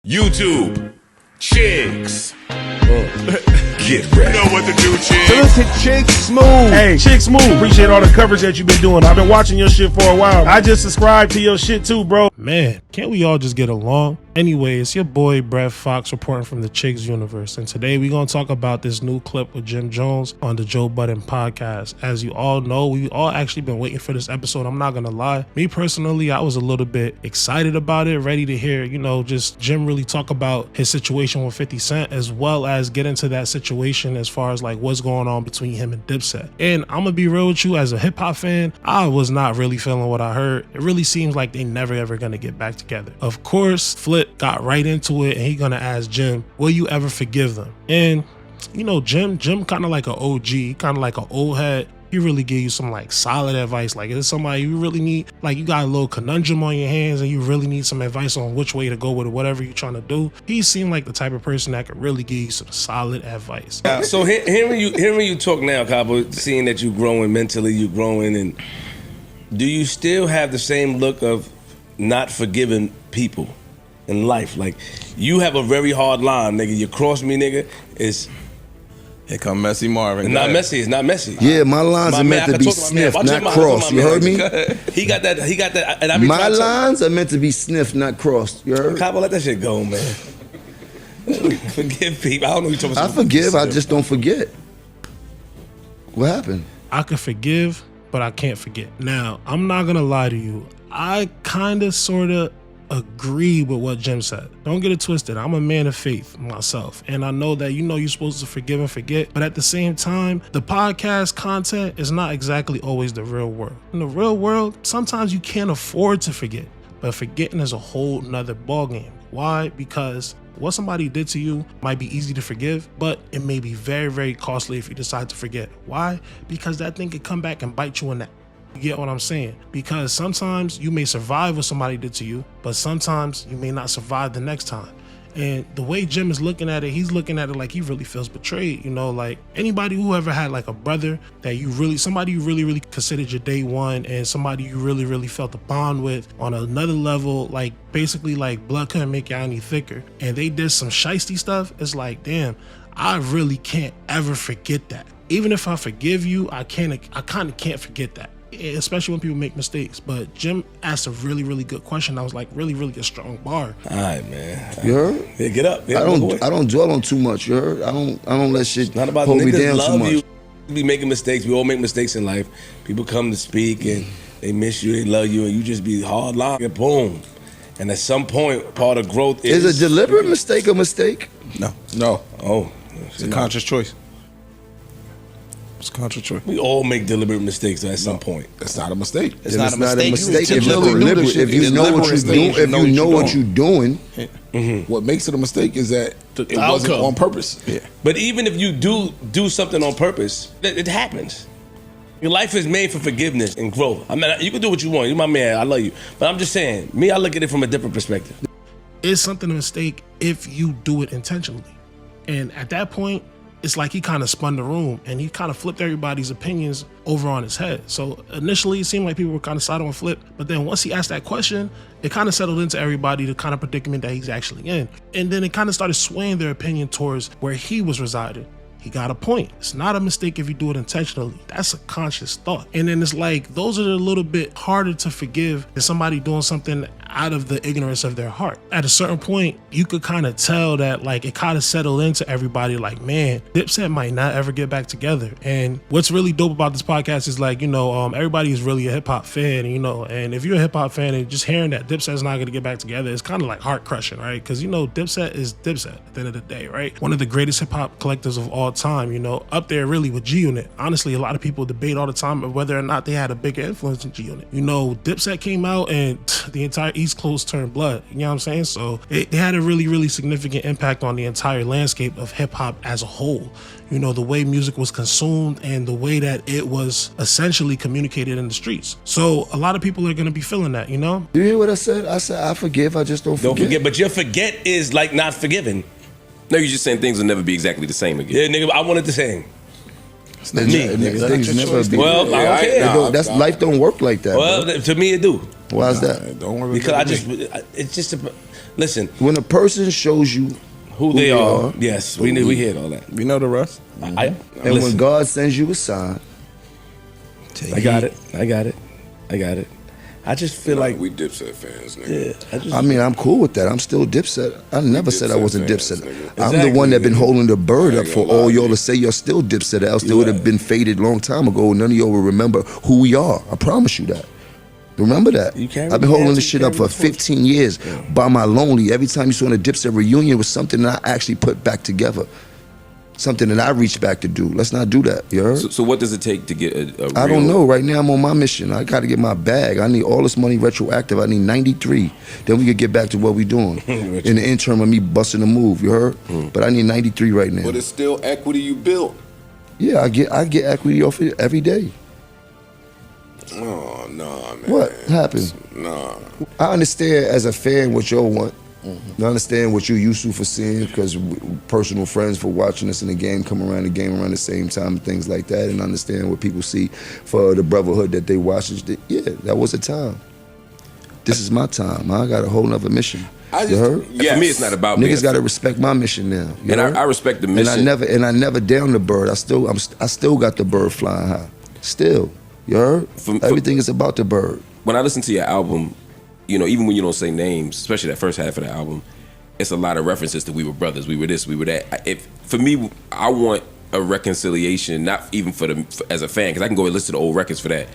YouTube, chicks. Get ready. You know what to do, chicks. Listen, Chick Smooth. Hey, Chick Smooth. Appreciate all the coverage that you've been doing. I've been watching your shit for a while. I just subscribed to your shit too, bro. Man, can't we all just get along? Anyway, it's your boy Brett Fox reporting from the Chicks universe, and today we're going to talk about this new clip with Jim Jones on the Joe Budden podcast. As you all know, we all actually been waiting for this episode. I'm not going to lie. Me personally, I was a little bit excited about it, ready to hear, just Jim really talk about his situation with 50 Cent, as well as get into that situation as far as like what's going on between him and Dipset. And I'm going to be real with you, as a hip hop fan, I was not really feeling what I heard. It really seems like they never ever going to get back together. Of course, Flip got right into it, and he gonna ask Jim, will you ever forgive them? And Jim kind of like an OG, kind of like an old head. He really give you some like solid advice. Like, if it's somebody you really need, like you got a little conundrum on your hands and you really need some advice on which way to go with whatever you're trying to do, he seemed like the type of person that could really give you some solid advice. So hearing you talk now, Cabo, seeing that you're growing mentally, you're growing, and do you still have the same look of not forgiving people in life? Like, you have a very hard line, nigga. You cross me, nigga. Here come Messy Marvin. It's not messy. Yeah, my lines are meant to be sniffed, not crossed. You heard me? He got that. And I be my lines are meant to be sniffed, not crossed. You heard? Cabo, let that shit go, man. Forgive people. I don't know what you're talking about. I forgive, I just don't forget. What happened? I could forgive, but I can't forget. Now, I'm not gonna lie to you. I kind of, sort of agree with what Jim said. Don't get it twisted. I'm a man of faith myself, and I know that you're supposed to forgive and forget, but at the same time, the podcast content is not exactly always the real world. In the real world, sometimes you can't afford to forget, but forgetting is a whole nother ballgame. Why? Because what somebody did to you might be easy to forgive, but it may be very, very costly if you decide to forget. Why? Because that thing could come back and bite you in the. You get what I'm saying? Because sometimes you may survive what somebody did to you, but sometimes you may not survive the next time. And the way Jim is looking at it, he's looking at it like he really feels betrayed. Like anybody who ever had like a brother that somebody you really, really considered your day one, and somebody you really, really felt a bond with on another level, like basically like blood couldn't make you any thicker, and they did some shiesty stuff. It's like, damn, I really can't ever forget that. Even if I forgive you, I kind of can't forget that. Especially when people make mistakes. But Jim asked a really, really good question. I was like, really, really a strong bar. All right, man. You heard? Yeah, get up. Yeah, I don't dwell on too much. You heard? I don't let shit not about hold me down love too much. You be making mistakes. We all make mistakes in life. People come to speak and they miss you, they love you, and you just be hard line and boom. And at some point, part of growth is a deliberate mistake a mistake? No. Oh, it's a conscious choice. It's a conscious choice. We all make deliberate mistakes at some point. It's not a mistake. It's not a mistake. If you know what you're doing, if you know what you're doing. What makes it a mistake is that it wasn't on purpose. Yeah. But even if you do something on purpose, it happens. Your life is made for forgiveness and growth. I mean, you can do what you want. You're my man. I love you. But I'm just saying, I look at it from a different perspective. It's something a mistake if you do it intentionally. And at that point, it's like he kind of spun the room and he kind of flipped everybody's opinions over on his head. So initially it seemed like people were kind of siding with Flip, but then once he asked that question, it kind of settled into everybody the kind of predicament that he's actually in. And then it kind of started swaying their opinion towards where he was residing. He got a point. It's not a mistake if you do it intentionally. That's a conscious thought. And then it's like, those are a little bit harder to forgive than somebody doing something out of the ignorance of their heart. At a certain point, you could kind of tell that like it kind of settled into everybody like, man, Dipset might not ever get back together. And what's really dope about this podcast is like, everybody is really a hip hop fan, and if you're a hip hop fan and just hearing that Dipset's not going to get back together, it's kind of like heart crushing, right? Because, Dipset is Dipset at the end of the day, right? One of the greatest hip hop collectives of all time, up there really with G-Unit. Honestly, a lot of people debate all the time of whether or not they had a bigger influence than G-Unit. Dipset came out and the entire East Coast turned blood. You know what I'm saying? So it had a really, really significant impact on the entire landscape of hip hop as a whole. The way music was consumed and the way that it was essentially communicated in the streets. So a lot of people are going to be feeling that, You hear what I said? I said, I forgive, I just don't forget. Don't forget, but your forget is like not forgiving. No, you're just saying things will never be exactly the same again. Yeah, nigga, I want it the same. Things never be. Well, I don't care. That's life don't work like that. Well, to me it do. Why is that? Don't worry. Because it's just Listen, when a person shows you who they are, yes, we hear all that. We know the rest. And when God sends you a sign, I got it. I just feel like we Dipset fans, nigga. I mean, I'm cool with that. I'm still Dipset. I never said I wasn't fans, Dipset. nigga. I'm the one that been holding the bird up for all y'all to to say you're still Dipset. Else they would have been faded long time ago. None of y'all will remember who we are. I promise you that. Remember that. I've been holding this shit up for 15 years by my lonely. Every time you saw a Dipset reunion, it was something that I actually put back together. Something that I reached back to do. Let's not do that. You heard? So what does it take to get a I don't know. Right now I'm on my mission. I got to get my bag. I need all this money retroactive. I need 93. Then we could get back to what we doing. In the interim of me busting a move. You heard? But I need 93 right now. But it's still equity you built. Yeah, I get equity off it every day. Oh, nah, man. What happened? Nah. I understand as a fan what y'all want. I understand what you're used to for seeing because personal friends for watching us in the game come around the same time and things like that, and understand what people see for the brotherhood that they watch. Yeah, that was a time. This is my time. I got a whole nother mission. You heard? Yes. For me, it's not about niggas got to respect my mission now. And I respect the mission. And I never down the bird. I still got the bird flying high. Still, you heard? Everything is about the bird. When I listen to your album, you know, even when you don't say names, especially that first half of the album, it's a lot of references to we were brothers, we were this, we were that. For me, I want a reconciliation, not even as a fan, because I can go and listen to old records for that.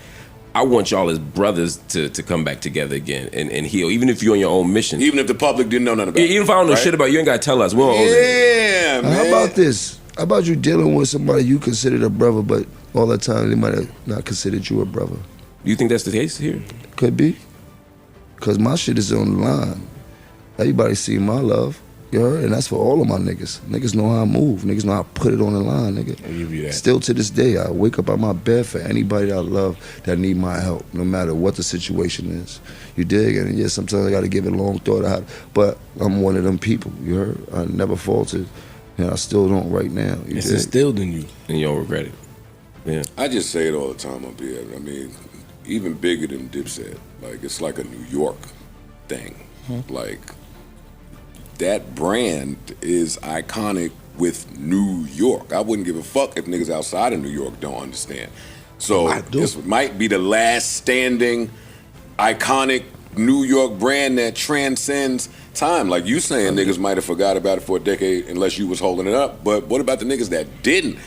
I want y'all as brothers to come back together again and heal, even if you're on your own mission. Even if the public didn't know nothing about it. Even if I don't know shit about you, ain't got to tell us. We're all man. How about this? How about you dealing with somebody you considered a brother, but all the time they might have not considered you a brother? Do you think that's the case here? Could be. Because my shit is on the line. Everybody see my love. You heard? And that's for all of my niggas. Niggas know how I move. Niggas know how I put it on the line, nigga. I'll give you that. Still to this day, I wake up out my bed for anybody that I love that need my help, no matter what the situation is. You dig? And yeah, sometimes I got to give it a long thought. But I'm one of them people, you heard? I never faltered. And I still don't right now. It's instilled in you. And you don't regret it. Yeah. I just say it all the time up here. I mean, even bigger than Dipset. Like, it's like a New York thing. Like, that brand is iconic with New York. I wouldn't give a fuck if niggas outside of New York don't understand. So this might be the last standing iconic New York brand that transcends time. Like you saying, niggas might have forgot about it for a decade unless you was holding it up. But what about the niggas that didn't?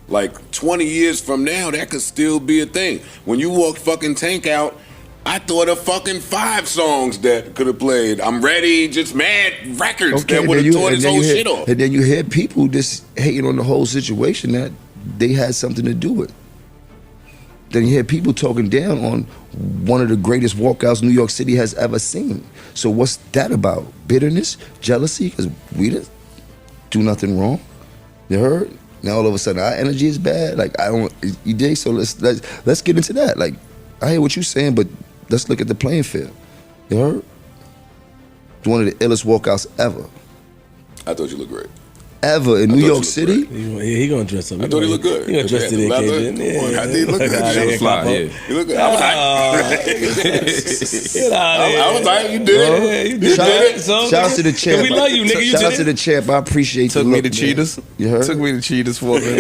Like 20 years from now, that could still be a thing. When you walked fucking Tank out, I thought of fucking 5 songs that could have played. I'm Ready, just mad records that would have tore this whole shit off. And then you hear people just hating on the whole situation that they had something to do with. Then you hear people talking down on one of the greatest walkouts New York City has ever seen. So what's that about? Bitterness? Jealousy? Because we didn't do nothing wrong. You heard? Now all of a sudden our energy is bad. Like I don't. You dig? So let's get into that. Like I hear what you're saying, but let's look at the playing field. You heard? It's one of the illest walkouts ever. I thought you looked great. Ever in New York City? Yeah, he gonna dress up. I thought he looked good. He gonna dress to the occasion. Yeah, I did look good. Yeah. You look good. I was like, you did it. You did it. Shout out to the champ. We love you, nigga. You Shout out did to the champ. I appreciate Took the me look, to man. Cheetahs. You heard? Took me to Cheetahs for a minute.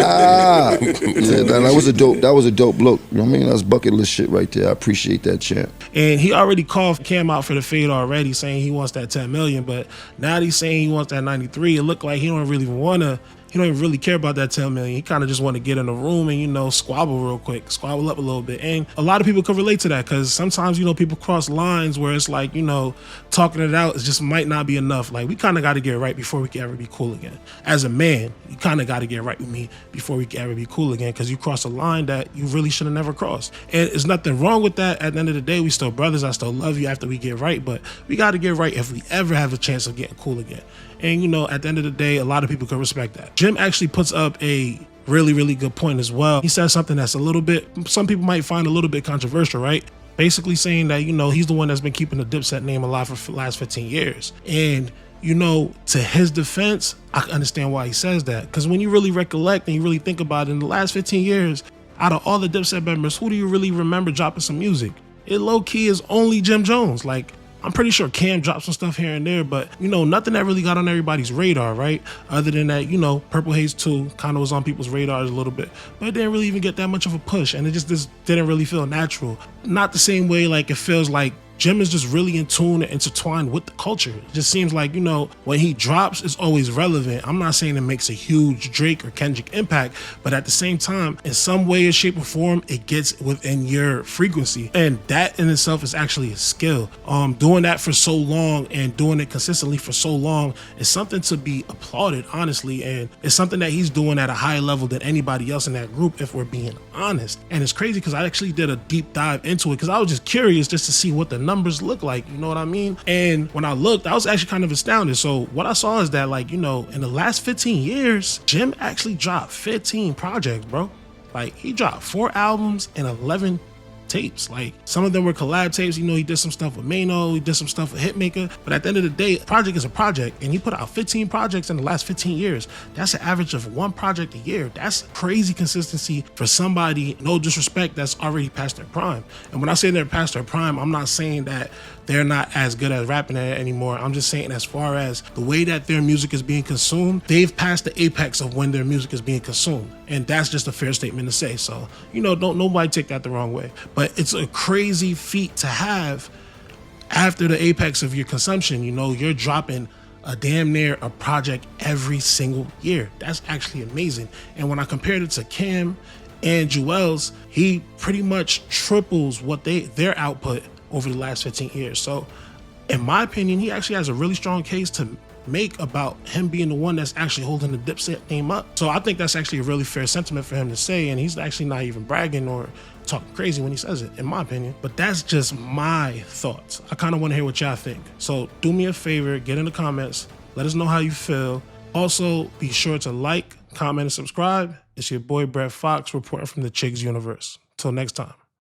That was a dope look. You know what I mean? That's bucket list shit right there. I appreciate that, champ. And he already called Cam out for the fade already, saying he wants that 10 million. But now he's saying he wants that 93. It looked like he don't really wanna. He don't even really care about that 10 million. He kind of just want to get in the room and, you know, squabble real quick, squabble up a little bit. And a lot of people could relate to that because sometimes, you know, people cross lines where it's like, you know, talking it out, it just might not be enough. Like, we kind of got to get right before we can ever be cool again. As a man, you kind of got to get right with me before we can ever be cool again because you cross a line that you really should have never crossed. And there's nothing wrong with that. At the end of the day, we still brothers. I still love you after we get right, but we got to get right if we ever have a chance of getting cool again. And, you know, at the end of the day, a lot of people can respect that. Jim actually puts up a really, really good point as well. He says something that's a little bit, some people might find a little bit controversial, right? Basically saying that, you know, he's the one that's been keeping the Dipset name alive for the last 15 years. And, you know, to his defense, I can understand why he says that. Because when you really recollect and you really think about it, in the last 15 years, out of all the Dipset members, who do you really remember dropping some music? It low-key is only Jim Jones. Like, I'm pretty sure Cam dropped some stuff here and there, but, you know, nothing that really got on everybody's radar, right? Other than that, you know, Purple Haze 2 kind of was on people's radars a little bit, but it didn't really even get that much of a push, and it just didn't really feel natural. Not the same way like it feels like Jim is just really in tune and intertwined with the culture. It just seems like, you know, when he drops, it's always relevant. I'm not saying it makes a huge Drake or Kendrick impact, but at the same time, in some way, shape, or form, it gets within your frequency. And that in itself is actually a skill. Doing that for so long and doing it consistently for so long is something to be applauded, honestly. And it's something that he's doing at a higher level than anybody else in that group, if we're being honest. And it's crazy because I actually did a deep dive into it because I was just curious just to see what the numbers look like, you know what I mean? And when I looked, I was actually kind of astounded. So what I saw is that, like, you know, in the last 15 years, Jim actually dropped 15 projects, bro. Like, he dropped 4 albums and 11 tapes. Like, some of them were collab tapes. You know, he did some stuff with Mano, he did some stuff with Hitmaker, but at the end of the day, a project is a project, and he put out 15 projects in the last 15 years. That's an average of 1 project a year. That's crazy consistency for somebody, no disrespect, that's already past their prime. And when I say they're past their prime, I'm not saying that they're not as good at rapping at it anymore. I'm just saying as far as the way that their music is being consumed, they've passed the apex of when their music is being consumed. And that's just a fair statement to say. So, you know, don't nobody take that the wrong way. But it's a crazy feat to have after the apex of your consumption. You know, you're dropping a damn near a project every single year. That's actually amazing. And when I compared it to Cam and Jewel's, he pretty much triples what their output over the last 15 years. So in my opinion, he actually has a really strong case to make about him being the one that's actually holding the Dipset name up. So I think that's actually a really fair sentiment for him to say, and he's actually not even bragging or talking crazy when he says it, in my opinion. But that's just my thoughts. I kind of want to hear what y'all think. So do me a favor, get in the comments, let us know how you feel. Also, be sure to like, comment, and subscribe. It's your boy Brett Fox reporting from the Chicks Universe. Till next time.